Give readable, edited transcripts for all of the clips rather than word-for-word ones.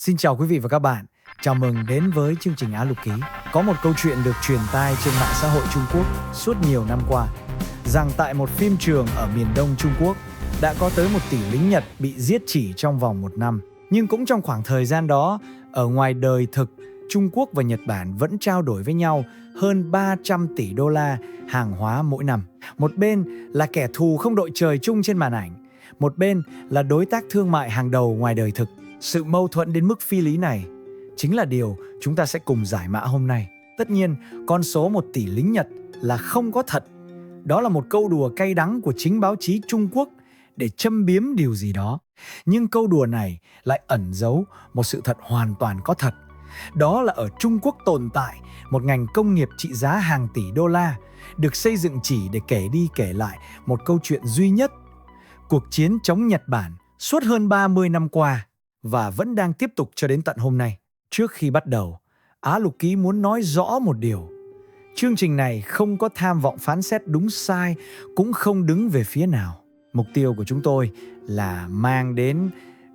Xin chào quý vị và các bạn. Chào mừng đến với chương trình Á Lục Ký. Có một câu chuyện được truyền tai trên mạng xã hội Trung Quốc suốt nhiều năm qua, rằng tại một phim trường ở miền đông Trung Quốc đã có tới 1 tỷ lính Nhật bị giết chỉ trong vòng 1 năm. Nhưng cũng trong khoảng thời gian đó, ở ngoài đời thực, Trung Quốc và Nhật Bản vẫn trao đổi với nhau hơn 300 tỷ đô la hàng hóa mỗi năm. Một bên là kẻ thù không đội trời chung trên màn ảnh, một bên là đối tác thương mại hàng đầu ngoài đời thực. Sự mâu thuẫn đến mức phi lý này chính là điều chúng ta sẽ cùng giải mã hôm nay. Tất nhiên, con số 1 tỷ lính Nhật là không có thật. Đó là một câu đùa cay đắng của chính báo chí Trung Quốc để châm biếm điều gì đó. Nhưng câu đùa này lại ẩn giấu một sự thật hoàn toàn có thật. Đó là ở Trung Quốc tồn tại một ngành công nghiệp trị giá hàng tỷ đô la, được xây dựng chỉ để kể đi kể lại một câu chuyện duy nhất: cuộc chiến chống Nhật Bản suốt hơn 30 năm qua và vẫn đang tiếp tục cho đến tận hôm nay. Trước khi bắt đầu, Á Lục Ký muốn nói rõ một điều. Chương trình này không có tham vọng phán xét đúng sai, cũng không đứng về phía nào. Mục tiêu của chúng tôi là mang đến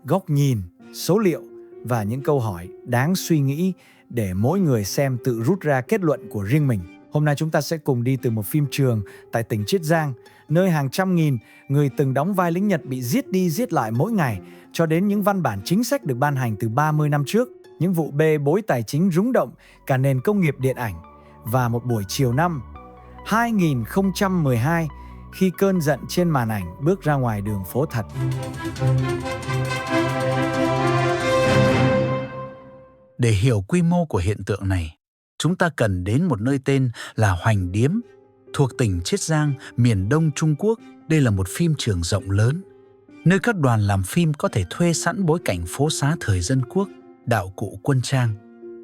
góc nhìn, số liệu và những câu hỏi đáng suy nghĩ để mỗi người xem tự rút ra kết luận của riêng mình. Hôm nay chúng ta sẽ cùng đi từ một phim trường tại tỉnh Chiết Giang, nơi hàng trăm nghìn người từng đóng vai lính Nhật bị giết đi giết lại mỗi ngày, cho đến những văn bản chính sách được ban hành từ 30 năm trước, những vụ bê bối tài chính rúng động cả nền công nghiệp điện ảnh, và một buổi chiều năm 2012 khi cơn giận trên màn ảnh bước ra ngoài đường phố thật. Để hiểu quy mô của hiện tượng này, chúng ta cần đến một nơi tên là Hoành Điếm, thuộc tỉnh Chiết Giang, miền đông Trung Quốc. Đây là một phim trường rộng lớn, nơi các đoàn làm phim có thể thuê sẵn bối cảnh phố xá thời dân quốc, đạo cụ quân trang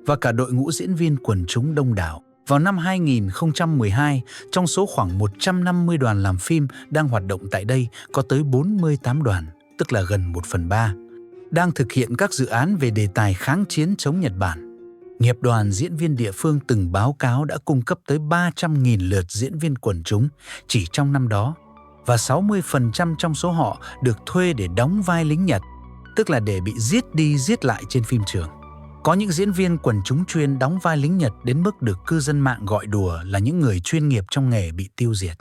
và cả đội ngũ diễn viên quần chúng đông đảo. Vào năm 2012, trong số khoảng 150 đoàn làm phim đang hoạt động tại đây, có tới 48 đoàn, tức là gần 1/3, đang thực hiện các dự án về đề tài kháng chiến chống Nhật Bản. Nghiệp đoàn diễn viên địa phương từng báo cáo đã cung cấp tới 300.000 lượt diễn viên quần chúng chỉ trong năm đó, và 60% trong số họ được thuê để đóng vai lính Nhật, tức là để bị giết đi giết lại trên phim trường. Có những diễn viên quần chúng chuyên đóng vai lính Nhật đến mức được cư dân mạng gọi đùa là những người chuyên nghiệp trong nghề bị tiêu diệt.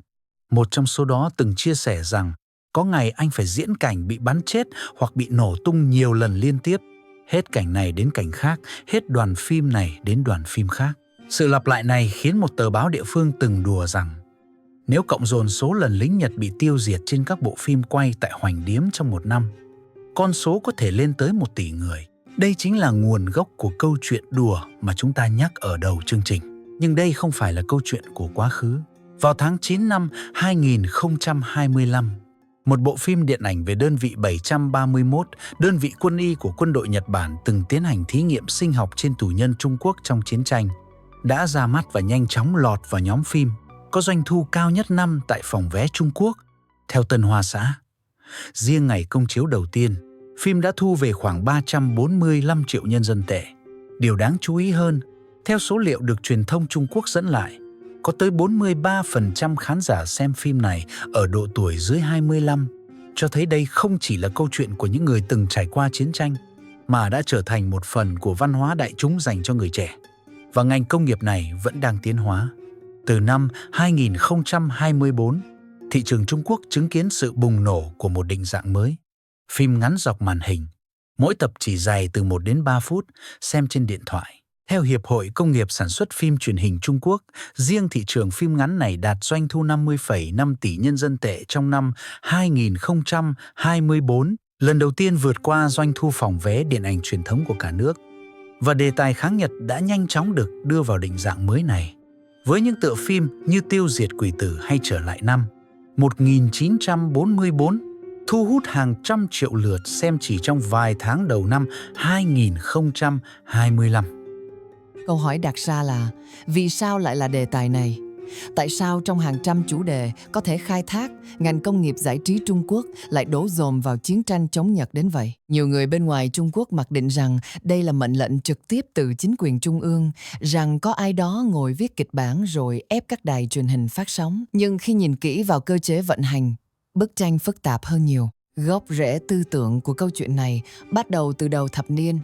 Một trong số đó từng chia sẻ rằng có ngày anh phải diễn cảnh bị bắn chết hoặc bị nổ tung nhiều lần liên tiếp. Hết cảnh này đến cảnh khác, hết đoàn phim này đến đoàn phim khác. Sự lặp lại này khiến một tờ báo địa phương từng đùa rằng nếu cộng dồn số lần lính Nhật bị tiêu diệt trên các bộ phim quay tại Hoành Điếm trong một năm, con số có thể lên tới 1 tỷ người. Đây chính là nguồn gốc của câu chuyện đùa mà chúng ta nhắc ở đầu chương trình. Nhưng đây không phải là câu chuyện của quá khứ. Vào tháng 9 năm 2025, một bộ phim điện ảnh về đơn vị 731, đơn vị quân y của quân đội Nhật Bản từng tiến hành thí nghiệm sinh học trên tù nhân Trung Quốc trong chiến tranh, đã ra mắt và nhanh chóng lọt vào nhóm phim có doanh thu cao nhất năm tại phòng vé Trung Quốc, theo Tân Hoa Xã. Riêng ngày công chiếu đầu tiên, phim đã thu về khoảng 345 triệu nhân dân tệ. Điều đáng chú ý hơn, theo số liệu được truyền thông Trung Quốc dẫn lại, có tới 43% khán giả xem phim này ở độ tuổi dưới 25, cho thấy đây không chỉ là câu chuyện của những người từng trải qua chiến tranh, mà đã trở thành một phần của văn hóa đại chúng dành cho người trẻ. Và ngành công nghiệp này vẫn đang tiến hóa. Từ năm 2024, thị trường Trung Quốc chứng kiến sự bùng nổ của một định dạng mới. Phim ngắn dọc màn hình, mỗi tập chỉ dài từ 1 đến 3 phút, xem trên điện thoại. Theo Hiệp hội Công nghiệp Sản xuất Phim Truyền hình Trung Quốc, riêng thị trường phim ngắn này đạt doanh thu 50,5 tỷ nhân dân tệ trong năm 2024, lần đầu tiên vượt qua doanh thu phòng vé điện ảnh truyền thống của cả nước. Và đề tài kháng Nhật đã nhanh chóng được đưa vào định dạng mới này, với những tựa phim như Tiêu diệt quỷ tử hay Trở lại năm 1944, thu hút hàng trăm triệu lượt xem chỉ trong vài tháng đầu năm 2025. Câu hỏi đặt ra là vì sao lại là đề tài này? Tại sao trong hàng trăm chủ đề có thể khai thác, ngành công nghiệp giải trí Trung Quốc lại đổ dồn vào chiến tranh chống Nhật đến vậy? Nhiều người bên ngoài Trung Quốc mặc định rằng đây là mệnh lệnh trực tiếp từ chính quyền trung ương, rằng có ai đó ngồi viết kịch bản rồi ép các đài truyền hình phát sóng. Nhưng khi nhìn kỹ vào cơ chế vận hành, bức tranh phức tạp hơn nhiều. Gốc rễ tư tưởng của câu chuyện này bắt đầu từ đầu thập niên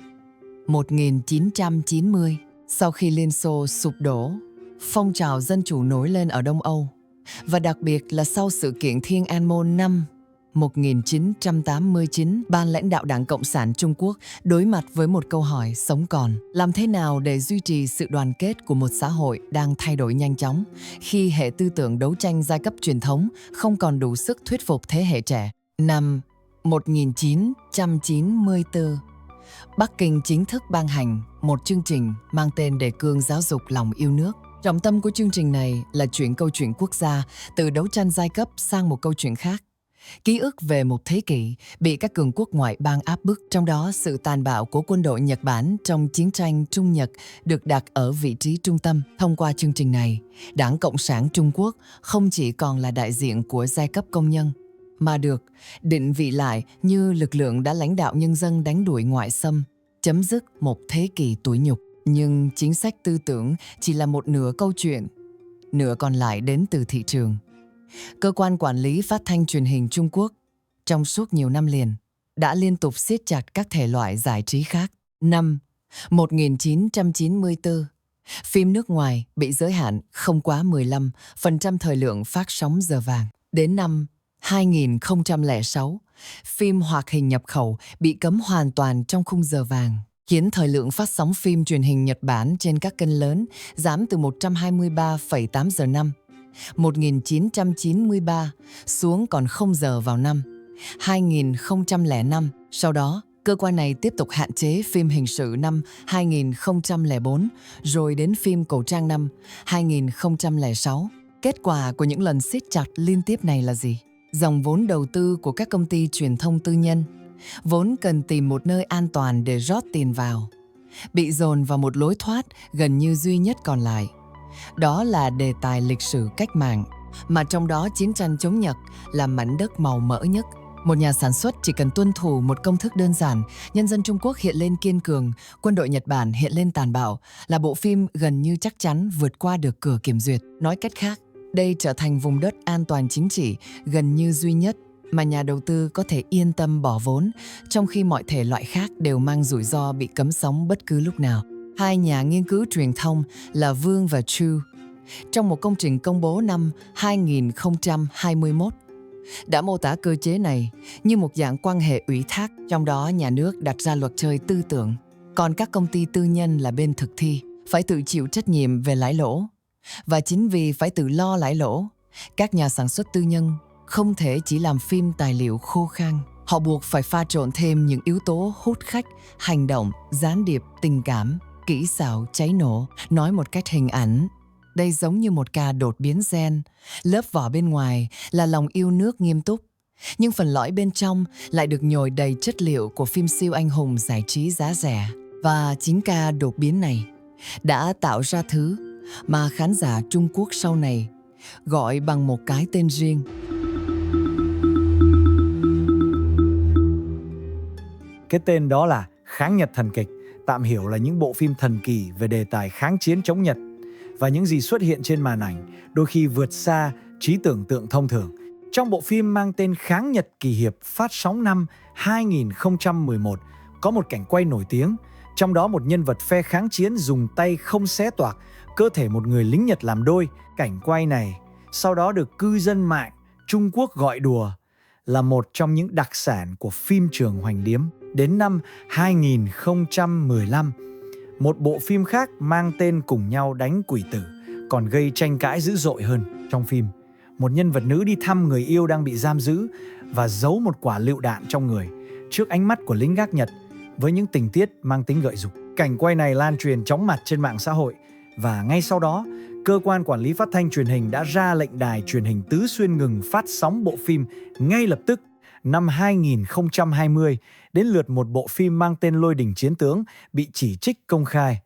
1990, sau khi Liên Xô sụp đổ, phong trào dân chủ nổi lên ở Đông Âu, và đặc biệt là sau sự kiện Thiên An Môn năm 1989, ban lãnh đạo Đảng Cộng sản Trung Quốc đối mặt với một câu hỏi sống còn. Làm thế nào để duy trì sự đoàn kết của một xã hội đang thay đổi nhanh chóng khi hệ tư tưởng đấu tranh giai cấp truyền thống không còn đủ sức thuyết phục thế hệ trẻ? Năm 1994, Bắc Kinh chính thức ban hành một chương trình mang tên Đề cương giáo dục lòng yêu nước. Trọng tâm của chương trình này là chuyển câu chuyện quốc gia từ đấu tranh giai cấp sang một câu chuyện khác. Ký ức về một thế kỷ bị các cường quốc ngoại bang áp bức, trong đó sự tàn bạo của quân đội Nhật Bản trong chiến tranh Trung Nhật được đặt ở vị trí trung tâm. Thông qua chương trình này, Đảng Cộng sản Trung Quốc không chỉ còn là đại diện của giai cấp công nhân, mà được định vị lại như lực lượng đã lãnh đạo nhân dân đánh đuổi ngoại xâm, chấm dứt một thế kỷ tủi nhục. Nhưng chính sách tư tưởng chỉ là một nửa câu chuyện, nửa còn lại đến từ thị trường. Cơ quan quản lý phát thanh truyền hình Trung Quốc trong suốt nhiều năm liền đã liên tục siết chặt các thể loại giải trí khác. Năm 1994, phim nước ngoài bị giới hạn không quá 15% thời lượng phát sóng giờ vàng. Đến năm 2006, phim hoạt hình nhập khẩu bị cấm hoàn toàn trong khung giờ vàng, khiến thời lượng phát sóng phim truyền hình Nhật Bản trên các kênh lớn giảm từ 123,8 giờ năm 1993 xuống còn 0 giờ vào năm 2005. Sau đó, cơ quan này tiếp tục hạn chế phim hình sự năm 2004, rồi đến phim cổ trang năm 2006. Kết quả của những lần siết chặt liên tiếp này là gì? Dòng vốn đầu tư của các công ty truyền thông tư nhân, vốn cần tìm một nơi an toàn để rót tiền vào, bị dồn vào một lối thoát gần như duy nhất còn lại. Đó là đề tài lịch sử cách mạng, mà trong đó chiến tranh chống Nhật là mảnh đất màu mỡ nhất. Một nhà sản xuất chỉ cần tuân thủ một công thức đơn giản, nhân dân Trung Quốc hiện lên kiên cường, quân đội Nhật Bản hiện lên tàn bạo, là bộ phim gần như chắc chắn vượt qua được cửa kiểm duyệt. Nói cách khác, đây trở thành vùng đất an toàn chính trị gần như duy nhất mà nhà đầu tư có thể yên tâm bỏ vốn, trong khi mọi thể loại khác đều mang rủi ro bị cấm sóng bất cứ lúc nào. Hai nhà nghiên cứu truyền thông là Vương và Chu, trong một công trình công bố năm 2021, đã mô tả cơ chế này như một dạng quan hệ ủy thác, trong đó nhà nước đặt ra luật chơi tư tưởng, còn các công ty tư nhân là bên thực thi, phải tự chịu trách nhiệm về lãi lỗ. Và chính vì phải tự lo lãi lỗ, các nhà sản xuất tư nhân không thể chỉ làm phim tài liệu khô khan. Họ buộc phải pha trộn thêm những yếu tố hút khách, hành động, gián điệp, tình cảm, kỹ xảo, cháy nổ. Nói một cách hình ảnh, đây giống như một ca đột biến gen. Lớp vỏ bên ngoài là lòng yêu nước nghiêm túc, nhưng phần lõi bên trong lại được nhồi đầy chất liệu của phim siêu anh hùng giải trí giá rẻ. Và chính ca đột biến này đã tạo ra thứ mà khán giả Trung Quốc sau này gọi bằng một cái tên riêng. Cái tên đó là kháng Nhật thần kịch, tạm hiểu là những bộ phim thần kỳ về đề tài kháng chiến chống Nhật, và những gì xuất hiện trên màn ảnh đôi khi vượt xa trí tưởng tượng thông thường. Trong bộ phim mang tên Kháng Nhật Kỳ Hiệp phát sóng năm 2011, có một cảnh quay nổi tiếng, trong đó một nhân vật phe kháng chiến dùng tay không xé toạc cơ thể một người lính Nhật làm đôi. Cảnh quay này sau đó được cư dân mạng Trung Quốc gọi đùa là một trong những đặc sản của phim trường hoành điếm. Đến năm 2015, một bộ phim khác mang tên Cùng Nhau Đánh Quỷ Tử còn gây tranh cãi dữ dội hơn. Trong phim, một nhân vật nữ đi thăm người yêu đang bị giam giữ và giấu một quả lựu đạn trong người trước ánh mắt của lính gác Nhật, với những tình tiết mang tính gợi dục. Cảnh quay này lan truyền chóng mặt trên mạng xã hội, và ngay sau đó, cơ quan quản lý phát thanh truyền hình đã ra lệnh đài truyền hình Tứ Xuyên ngừng phát sóng bộ phim ngay lập tức. Năm 2020, đến lượt một bộ phim mang tên Lôi Đình Chiến Tướng bị chỉ trích công khai,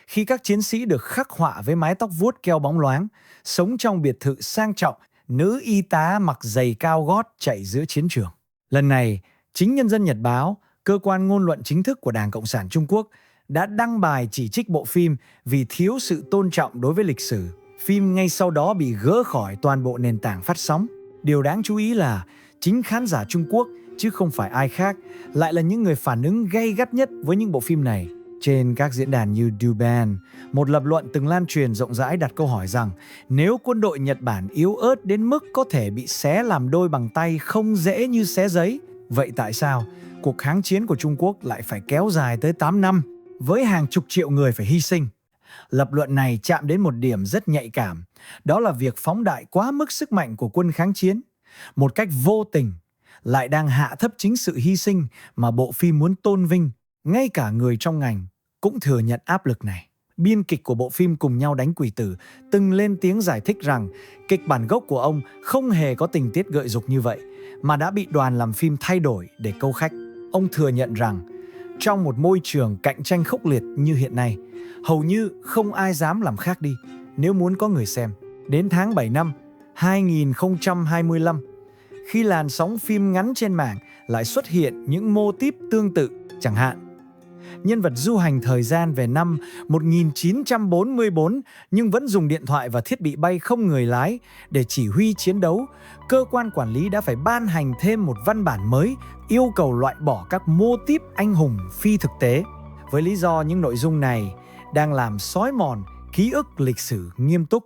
khi các chiến sĩ được khắc họa với mái tóc vuốt keo bóng loáng, sống trong biệt thự sang trọng, nữ y tá mặc giày cao gót chạy giữa chiến trường. Lần này, chính Nhân dân Nhật Báo, cơ quan ngôn luận chính thức của Đảng Cộng sản Trung Quốc, đã đăng bài chỉ trích bộ phim vì thiếu sự tôn trọng đối với lịch sử. Phim ngay sau đó bị gỡ khỏi toàn bộ nền tảng phát sóng. Điều đáng chú ý là chính khán giả Trung Quốc, chứ không phải ai khác, lại là những người phản ứng gay gắt nhất với những bộ phim này. Trên các diễn đàn như Douban, một lập luận từng lan truyền rộng rãi đặt câu hỏi rằng nếu quân đội Nhật Bản yếu ớt đến mức có thể bị xé làm đôi bằng tay không dễ như xé giấy, vậy tại sao cuộc kháng chiến của Trung Quốc lại phải kéo dài tới 8 năm với hàng chục triệu người phải hy sinh? Lập luận này chạm đến một điểm rất nhạy cảm, đó là việc phóng đại quá mức sức mạnh của quân kháng chiến. Một cách vô tình, lại đang hạ thấp chính sự hy sinh mà bộ phim muốn tôn vinh. Ngay cả người trong ngành cũng thừa nhận áp lực này. Biên kịch của bộ phim Cùng Nhau Đánh Quỷ Tử từng lên tiếng giải thích rằng kịch bản gốc của ông không hề có tình tiết gợi dục như vậy, mà đã bị đoàn làm phim thay đổi để câu khách. Ông thừa nhận rằng trong một môi trường cạnh tranh khốc liệt như hiện nay, hầu như không ai dám làm khác đi nếu muốn có người xem. Đến tháng 7 năm 2025, khi làn sóng phim ngắn trên mạng lại xuất hiện những mô típ tương tự, chẳng hạn nhân vật du hành thời gian về năm 1944 nhưng vẫn dùng điện thoại và thiết bị bay không người lái để chỉ huy chiến đấu, cơ quan quản lý đã phải ban hành thêm một văn bản mới yêu cầu loại bỏ các mô típ anh hùng phi thực tế, với lý do những nội dung này đang làm xói mòn ký ức lịch sử nghiêm túc.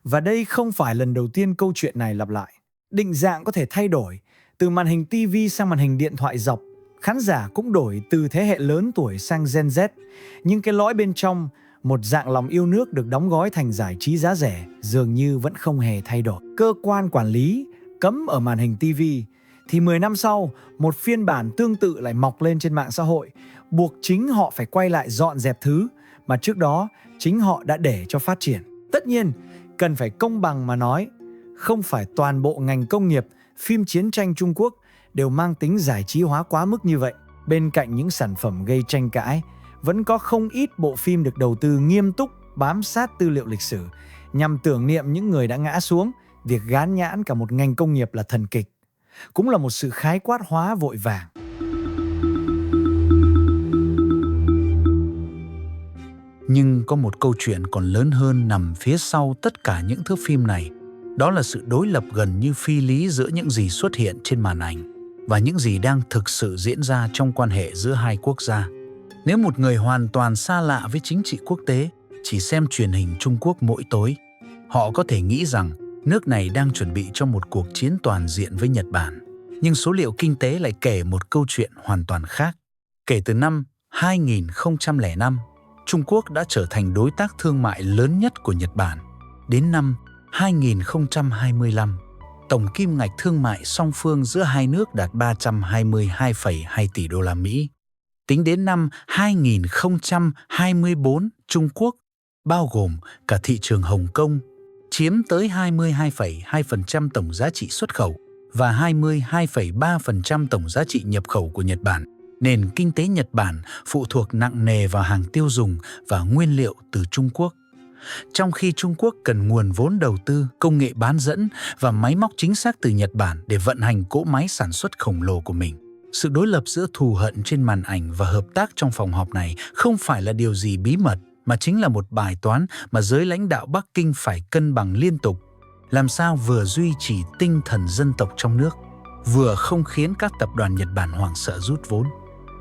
Và đây không phải lần đầu tiên câu chuyện này lặp lại. Định dạng có thể thay đổi, từ màn hình TV sang màn hình điện thoại dọc. Khán giả cũng đổi từ thế hệ lớn tuổi sang Gen Z. Nhưng cái lõi bên trong, một dạng lòng yêu nước được đóng gói thành giải trí giá rẻ, dường như vẫn không hề thay đổi. Cơ quan quản lý cấm ở màn hình TV, thì 10 năm sau, một phiên bản tương tự lại mọc lên trên mạng xã hội, buộc chính họ phải quay lại dọn dẹp thứ mà trước đó chính họ đã để cho phát triển. Tất nhiên, cần phải công bằng mà nói, không phải toàn bộ ngành công nghiệp phim chiến tranh Trung Quốc đều mang tính giải trí hóa quá mức như vậy. Bên cạnh những sản phẩm gây tranh cãi, vẫn có không ít bộ phim được đầu tư nghiêm túc, bám sát tư liệu lịch sử, nhằm tưởng niệm những người đã ngã xuống. Việc gán nhãn cả một ngành công nghiệp là thần kịch cũng là một sự khái quát hóa vội vàng. Nhưng có một câu chuyện còn lớn hơn nằm phía sau tất cả những thước phim này. Đó là sự đối lập gần như phi lý giữa những gì xuất hiện trên màn ảnh và những gì đang thực sự diễn ra trong quan hệ giữa hai quốc gia. Nếu một người hoàn toàn xa lạ với chính trị quốc tế chỉ xem truyền hình Trung Quốc mỗi tối, họ có thể nghĩ rằng nước này đang chuẩn bị cho một cuộc chiến toàn diện với Nhật Bản. Nhưng số liệu kinh tế lại kể một câu chuyện hoàn toàn khác. Kể từ năm 2005, Trung Quốc đã trở thành đối tác thương mại lớn nhất của Nhật Bản. Đến năm 2025, tổng kim ngạch thương mại song phương giữa hai nước đạt 322,2 tỷ đô la Mỹ. Tính đến năm 2024, Trung Quốc, bao gồm cả thị trường Hồng Kông, chiếm tới 22,2% tổng giá trị xuất khẩu và 22,3% tổng giá trị nhập khẩu của Nhật Bản. Nền kinh tế Nhật Bản phụ thuộc nặng nề vào hàng tiêu dùng và nguyên liệu từ Trung Quốc. Trong khi Trung Quốc cần nguồn vốn đầu tư, công nghệ bán dẫn và máy móc chính xác từ Nhật Bản để vận hành cỗ máy sản xuất khổng lồ của mình. Sự đối lập giữa thù hận trên màn ảnh và hợp tác trong phòng họp này không phải là điều gì bí mật, mà chính là một bài toán mà giới lãnh đạo Bắc Kinh phải cân bằng liên tục. Làm sao vừa duy trì tinh thần dân tộc trong nước, vừa không khiến các tập đoàn Nhật Bản hoảng sợ rút vốn.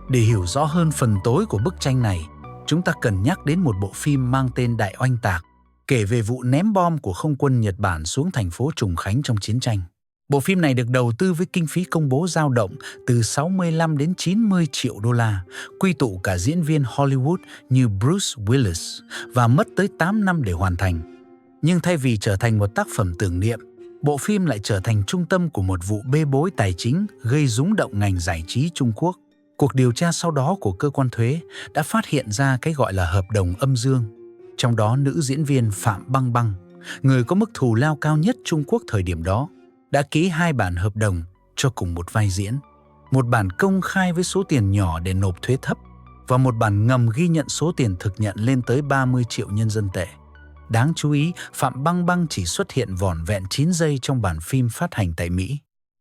Để hiểu rõ hơn phần tối của bức tranh này, chúng ta cần nhắc đến một bộ phim mang tên Đại Oanh Tạc, kể về vụ ném bom của không quân Nhật Bản xuống thành phố Trùng Khánh trong chiến tranh. Bộ phim này được đầu tư với kinh phí công bố dao động từ 65 đến 90 triệu đô la, quy tụ cả diễn viên Hollywood như Bruce Willis và mất tới 8 năm để hoàn thành. Nhưng thay vì trở thành một tác phẩm tưởng niệm, bộ phim lại trở thành trung tâm của một vụ bê bối tài chính gây rúng động ngành giải trí Trung Quốc. Cuộc điều tra sau đó của cơ quan thuế đã phát hiện ra cái gọi là hợp đồng âm dương. Trong đó nữ diễn viên Phạm Băng Băng, người có mức thù lao cao nhất Trung Quốc thời điểm đó, đã ký 2 bản hợp đồng cho cùng một vai diễn. Một bản công khai với số tiền nhỏ để nộp thuế thấp và một bản ngầm ghi nhận số tiền thực nhận lên tới 30 triệu nhân dân tệ. Đáng chú ý, Phạm Băng Băng chỉ xuất hiện vỏn vẹn 9 giây trong bản phim phát hành tại Mỹ.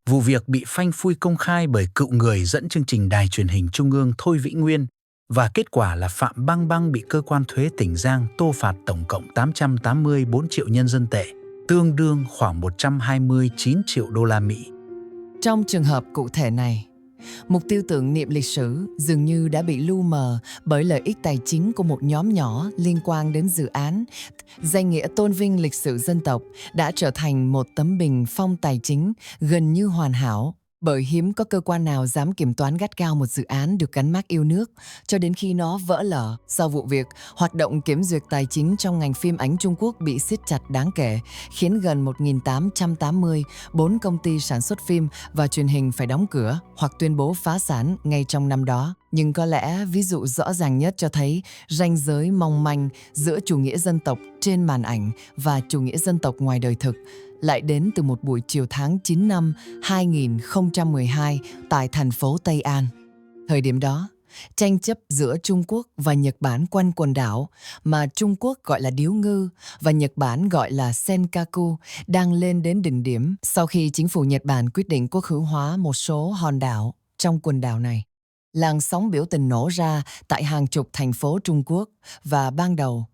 Vụ việc bị phanh phui công khai bởi cựu người dẫn chương trình đài truyền hình Trung ương Thôi Vĩ Nguyên, và kết quả là Phạm Băng Băng bị cơ quan thuế tỉnh Giang tô phạt tổng cộng 884 triệu nhân dân tệ, tương đương khoảng 129 triệu đô la Mỹ. Trong trường hợp cụ thể này, Mục tiêu tưởng niệm lịch sử dường như đã bị lu mờ bởi lợi ích tài chính của một nhóm nhỏ liên quan đến dự án. Danh nghĩa tôn vinh lịch sử dân tộc đã trở thành một tấm bình phong tài chính gần như hoàn hảo, bởi hiếm có cơ quan nào dám kiểm toán gắt gao một dự án được gắn mác yêu nước cho đến khi nó vỡ lở. Sau vụ việc, hoạt động kiểm duyệt tài chính trong ngành phim ảnh Trung Quốc bị siết chặt đáng kể, khiến gần 1.884 công ty sản xuất phim và truyền hình phải đóng cửa hoặc tuyên bố phá sản ngay trong năm đó. Nhưng có lẽ ví dụ rõ ràng nhất cho thấy ranh giới mong manh giữa chủ nghĩa dân tộc trên màn ảnh và chủ nghĩa dân tộc ngoài đời thực lại đến từ một buổi chiều tháng 9 năm 2012 tại thành phố Tây An. Thời điểm đó, tranh chấp giữa Trung Quốc và Nhật Bản quanh quần đảo mà Trung Quốc gọi là Điếu Ngư và Nhật Bản gọi là Senkaku đang lên đến đỉnh điểm sau khi chính phủ Nhật Bản quyết định quốc hữu hóa một số hòn đảo trong quần đảo này. Làn sóng biểu tình nổ ra tại hàng chục thành phố Trung Quốc và ban đầu,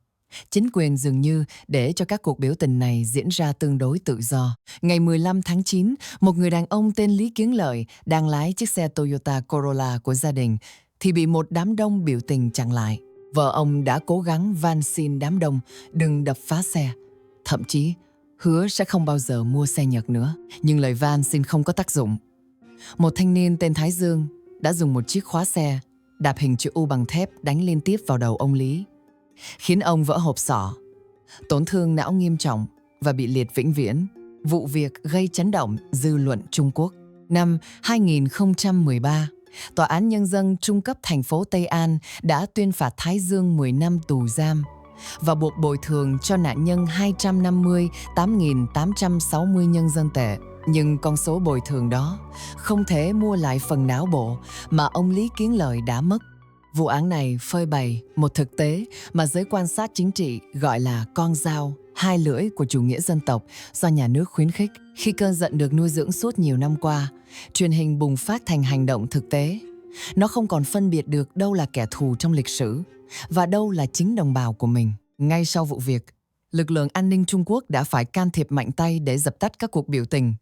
chính quyền dường như để cho các cuộc biểu tình này diễn ra tương đối tự do. Ngày 15 tháng 9, một người đàn ông tên Lý Kiến Lợi đang lái chiếc xe Toyota Corolla của gia đình thì bị một đám đông biểu tình chặn lại. Vợ ông đã cố gắng van xin đám đông đừng đập phá xe, thậm chí hứa sẽ không bao giờ mua xe Nhật nữa. Nhưng lời van xin không có tác dụng. Một thanh niên tên Thái Dương đã dùng một chiếc khóa xe đạp hình chữ U bằng thép đánh liên tiếp vào đầu ông Lý, khiến ông vỡ hộp sọ, tổn thương não nghiêm trọng và bị liệt vĩnh viễn. Vụ việc gây chấn động dư luận Trung Quốc. Năm 2013, Tòa án Nhân dân Trung cấp thành phố Tây An đã tuyên phạt Thái Dương 10 năm tù giam và buộc bồi thường cho nạn nhân 258.860 nhân dân tệ. Nhưng con số bồi thường đó không thể mua lại phần não bộ mà ông Lý Kiến Lợi đã mất. Vụ án này phơi bày một thực tế mà giới quan sát chính trị gọi là con dao hai lưỡi của chủ nghĩa dân tộc do nhà nước khuyến khích. Khi cơn giận được nuôi dưỡng suốt nhiều năm qua, truyền hình bùng phát thành hành động thực tế. Nó không còn phân biệt được đâu là kẻ thù trong lịch sử và đâu là chính đồng bào của mình. Ngay sau vụ việc, lực lượng an ninh Trung Quốc đã phải can thiệp mạnh tay để dập tắt các cuộc biểu tình,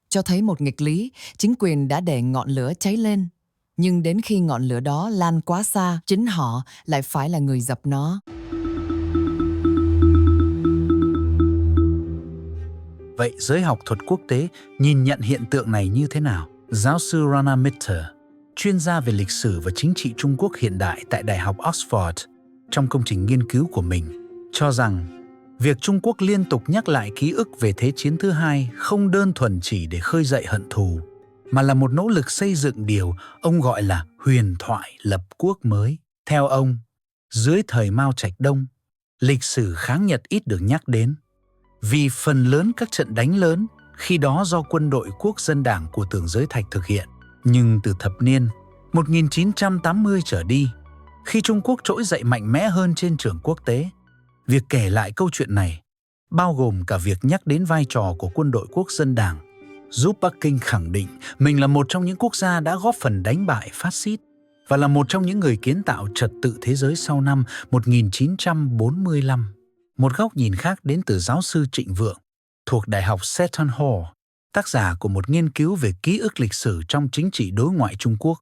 cho thấy một nghịch lý, chính quyền đã để ngọn lửa cháy lên. Nhưng đến khi ngọn lửa đó lan quá xa, chính họ lại phải là người dập nó. Vậy giới học thuật quốc tế nhìn nhận hiện tượng này như thế nào? Giáo sư Rana Mitter, chuyên gia về lịch sử và chính trị Trung Quốc hiện đại tại Đại học Oxford, trong công trình nghiên cứu của mình, cho rằng việc Trung Quốc liên tục nhắc lại ký ức về Thế chiến thứ hai không đơn thuần chỉ để khơi dậy hận thù, mà là một nỗ lực xây dựng điều ông gọi là huyền thoại lập quốc mới. Theo ông, dưới thời Mao Trạch Đông, lịch sử kháng Nhật ít được nhắc đến, vì phần lớn các trận đánh lớn khi đó do quân đội Quốc dân Đảng của Tưởng Giới Thạch thực hiện. Nhưng từ thập niên 1980 trở đi, khi Trung Quốc trỗi dậy mạnh mẽ hơn trên trường quốc tế, việc kể lại câu chuyện này, bao gồm cả việc nhắc đến vai trò của quân đội Quốc dân Đảng, giúp Bắc Kinh khẳng định mình là một trong những quốc gia đã góp phần đánh bại phát xít và là một trong những người kiến tạo trật tự thế giới sau năm 1945. Một góc nhìn khác đến từ giáo sư Trịnh Vượng, thuộc Đại học Seton Hall, tác giả của một nghiên cứu về ký ức lịch sử trong chính trị đối ngoại Trung Quốc.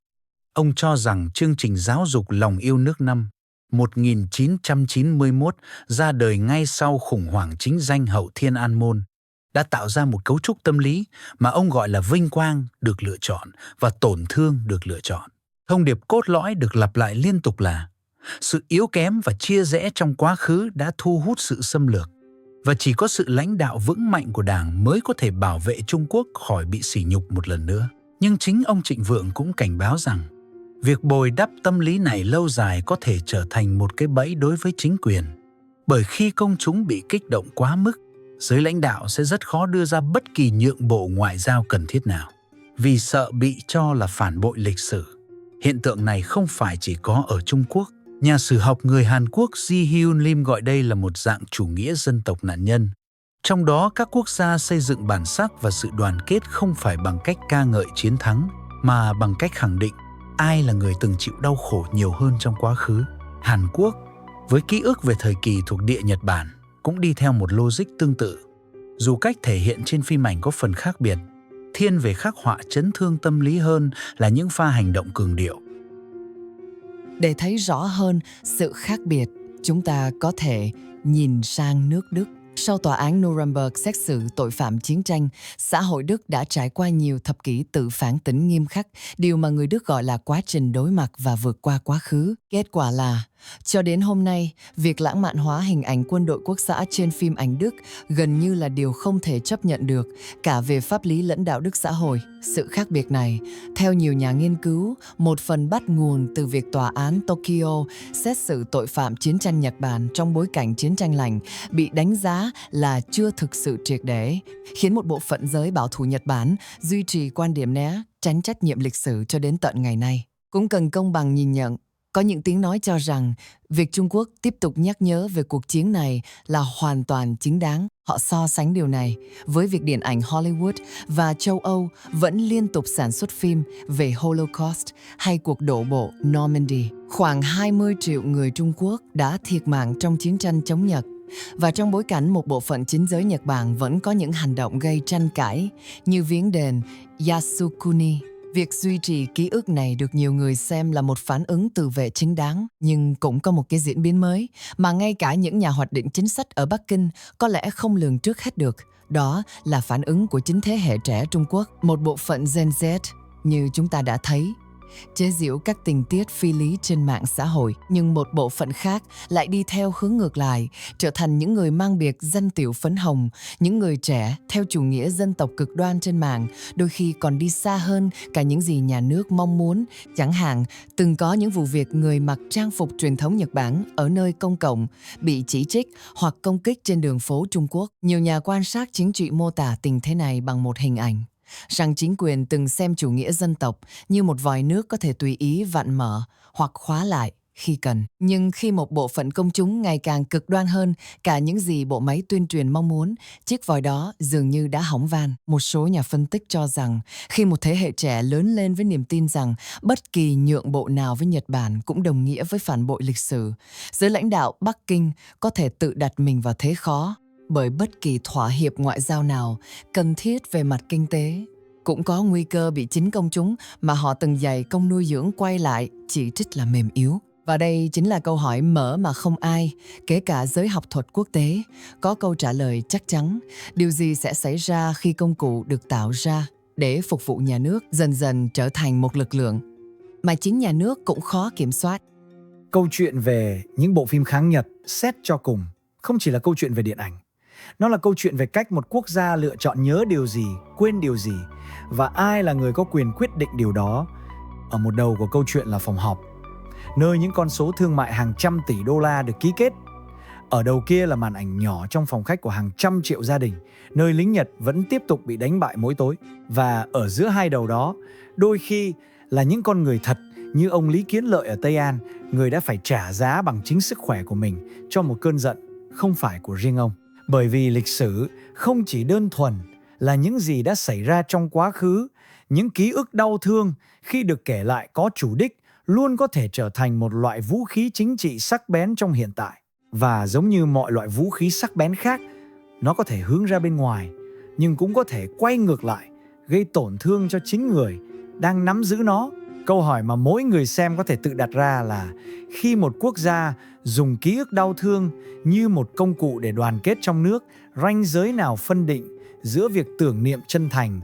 Ông cho rằng chương trình giáo dục lòng yêu nước năm 1991 ra đời ngay sau khủng hoảng chính danh hậu Thiên An Môn đã tạo ra một cấu trúc tâm lý mà ông gọi là vinh quang được lựa chọn và tổn thương được lựa chọn. Thông điệp cốt lõi được lặp lại liên tục là sự yếu kém và chia rẽ trong quá khứ đã thu hút sự xâm lược, và chỉ có sự lãnh đạo vững mạnh của Đảng mới có thể bảo vệ Trung Quốc khỏi bị sỉ nhục một lần nữa. Nhưng chính ông Trịnh Vượng cũng cảnh báo rằng việc bồi đắp tâm lý này lâu dài có thể trở thành một cái bẫy đối với chính quyền, bởi khi công chúng bị kích động quá mức, giới lãnh đạo sẽ rất khó đưa ra bất kỳ nhượng bộ ngoại giao cần thiết nào, vì sợ bị cho là phản bội lịch sử. Hiện tượng này không phải chỉ có ở Trung Quốc. Nhà sử học người Hàn Quốc Ji Hyun Lim gọi đây là một dạng chủ nghĩa dân tộc nạn nhân. Trong đó, các quốc gia xây dựng bản sắc và sự đoàn kết không phải bằng cách ca ngợi chiến thắng, mà bằng cách khẳng định ai là người từng chịu đau khổ nhiều hơn trong quá khứ. Hàn Quốc, với ký ức về thời kỳ thuộc địa Nhật Bản, cũng đi theo một logic tương tự. Dù cách thể hiện trên phim ảnh có phần khác biệt, thiên về khắc họa chấn thương tâm lý hơn là những pha hành động cường điệu. Để thấy rõ hơn sự khác biệt, chúng ta có thể nhìn sang nước Đức. Sau tòa án Nuremberg xét xử tội phạm chiến tranh, xã hội Đức đã trải qua nhiều thập kỷ tự phản tỉnh nghiêm khắc, điều mà người Đức gọi là quá trình đối mặt và vượt qua quá khứ. Kết quả là, cho đến hôm nay, việc lãng mạn hóa hình ảnh quân đội quốc xã trên phim ảnh Đức gần như là điều không thể chấp nhận được, cả về pháp lý lẫn đạo đức xã hội. Sự khác biệt này, theo nhiều nhà nghiên cứu, một phần bắt nguồn từ việc tòa án Tokyo xét xử tội phạm chiến tranh Nhật Bản trong bối cảnh chiến tranh lạnh bị đánh giá là chưa thực sự triệt để, khiến một bộ phận giới bảo thủ Nhật Bản duy trì quan điểm né tránh trách nhiệm lịch sử cho đến tận ngày nay. Cũng cần công bằng nhìn nhận, có những tiếng nói cho rằng việc Trung Quốc tiếp tục nhắc nhớ về cuộc chiến này là hoàn toàn chính đáng. Họ so sánh điều này với việc điện ảnh Hollywood và châu Âu vẫn liên tục sản xuất phim về Holocaust hay cuộc đổ bộ Normandy. Khoảng 20 triệu người Trung Quốc đã thiệt mạng trong chiến tranh chống Nhật. Và trong bối cảnh một bộ phận chính giới Nhật Bản vẫn có những hành động gây tranh cãi như viếng đền Yasukuni, việc duy trì ký ức này được nhiều người xem là một phản ứng tự vệ chính đáng. Nhưng cũng có một cái diễn biến mới mà ngay cả những nhà hoạch định chính sách ở Bắc Kinh có lẽ không lường trước hết được. Đó là phản ứng của chính thế hệ trẻ Trung Quốc. Một bộ phận Gen Z, như chúng ta đã thấy, chế giễu các tình tiết phi lý trên mạng xã hội, nhưng một bộ phận khác lại đi theo hướng ngược lại, trở thành những người mang biệt danh tiểu phấn hồng, những người trẻ theo chủ nghĩa dân tộc cực đoan trên mạng, đôi khi còn đi xa hơn cả những gì nhà nước mong muốn. Chẳng hạn, từng có những vụ việc người mặc trang phục truyền thống Nhật Bản ở nơi công cộng bị chỉ trích hoặc công kích trên đường phố Trung Quốc. Nhiều nhà quan sát chính trị mô tả tình thế này bằng một hình ảnh, rằng chính quyền từng xem chủ nghĩa dân tộc như một vòi nước có thể tùy ý vặn mở hoặc khóa lại khi cần. Nhưng khi một bộ phận công chúng ngày càng cực đoan hơn cả những gì bộ máy tuyên truyền mong muốn, chiếc vòi đó dường như đã hỏng van. Một số nhà phân tích cho rằng khi một thế hệ trẻ lớn lên với niềm tin rằng bất kỳ nhượng bộ nào với Nhật Bản cũng đồng nghĩa với phản bội lịch sử, giới lãnh đạo Bắc Kinh có thể tự đặt mình vào thế khó, bởi bất kỳ thỏa hiệp ngoại giao nào cần thiết về mặt kinh tế cũng có nguy cơ bị chính công chúng mà họ từng dày công nuôi dưỡng quay lại chỉ trích là mềm yếu. Và đây chính là câu hỏi mở mà không ai, kể cả giới học thuật quốc tế, có câu trả lời chắc chắn. Điều gì sẽ xảy ra khi công cụ được tạo ra để phục vụ nhà nước dần dần trở thành một lực lượng mà chính nhà nước cũng khó kiểm soát? Câu chuyện về những bộ phim kháng Nhật xét cho cùng không chỉ là câu chuyện về điện ảnh. Nó là câu chuyện về cách một quốc gia lựa chọn nhớ điều gì, quên điều gì, và ai là người có quyền quyết định điều đó. Ở một đầu của câu chuyện là phòng họp, nơi những con số thương mại hàng trăm tỷ đô la được ký kết. Ở đầu kia là màn ảnh nhỏ trong phòng khách của hàng trăm triệu gia đình, nơi lính Nhật vẫn tiếp tục bị đánh bại mỗi tối. Và ở giữa hai đầu đó, đôi khi là những con người thật như ông Lý Kiến Lợi ở Tây An, người đã phải trả giá bằng chính sức khỏe của mình cho một cơn giận không phải của riêng ông. Bởi vì lịch sử không chỉ đơn thuần là những gì đã xảy ra trong quá khứ, những ký ức đau thương khi được kể lại có chủ đích luôn có thể trở thành một loại vũ khí chính trị sắc bén trong hiện tại. Và giống như mọi loại vũ khí sắc bén khác, nó có thể hướng ra bên ngoài, nhưng cũng có thể quay ngược lại, gây tổn thương cho chính người đang nắm giữ nó. Câu hỏi mà mỗi người xem có thể tự đặt ra là khi một quốc gia dùng ký ức đau thương như một công cụ để đoàn kết trong nước, ranh giới nào phân định giữa việc tưởng niệm chân thành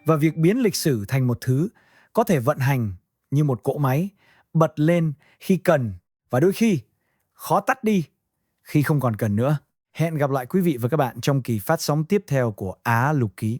và việc biến lịch sử thành một thứ có thể vận hành như một cỗ máy, bật lên khi cần và đôi khi khó tắt đi khi không còn cần nữa. Hẹn gặp lại quý vị và các bạn trong kỳ phát sóng tiếp theo của Á Lục Ký.